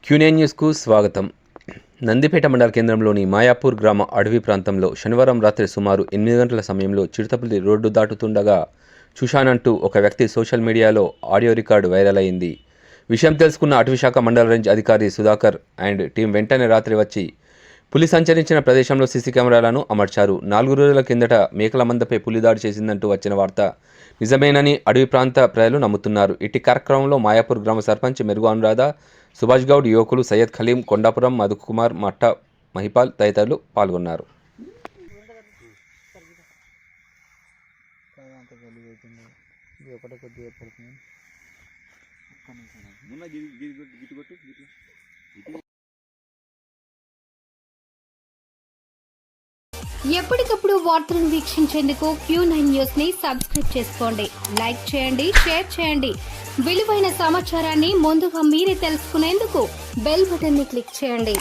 Quinine న్యూస్కు స్వాగతం. నందిపేట మండల కేంద్రంలోని మాయాపూర్ గ్రామ అడవి ప్రాంతంలో శనివారం రాత్రి సుమారు 8 గంటల సమయంలో చిరుతపులి రోడ్డు దాటుతుండగా చూశానంటూ ఒక వ్యక్తి సోషల్ మీడియాలో ఆడియో రికార్డు వైరల్ అయింది. విషయం తెలుసుకున్న అటవీశాఖ మండల రేంజ్ అధికారి సుధాకర్ అండ్ టీం వెంటనే రాత్రి వచ్చి పులి సంచరించిన ప్రదేశంలో సీసీ కెమెరాలను అమర్చారు. 4 రోజుల కిందట మేకల మందపై పులి దాడి చేసిందంటూ వచ్చిన వార్త నిజమేనని అడవి ప్రాంత ప్రజలు నమ్ముతున్నారు. ఇట్టి కార్యక్రమంలో మాయాపూర్ గ్రామ సర్పంచ్ మెరుగు అనురాధ, సుభాష్ గౌడ్, యువకులు సయ్యద్ ఖలీం, కొండాపురం మధుకుమార్, మట్ట మహిపాల్ తదితరులు పాల్గొన్నారు. ఎప్పటికప్పుడు వార్తలను వీక్షించేందుకు Q9 న్యూస్ ని సబ్స్క్రైబ్ చేసుకోండి, లైక్ చేయండి, షేర్ చేయండి. విలువైన సమాచారాన్ని ముందుగా మీరే తెలుసుకునేందుకు బెల్ బటన్ ని క్లిక్ చేయండి.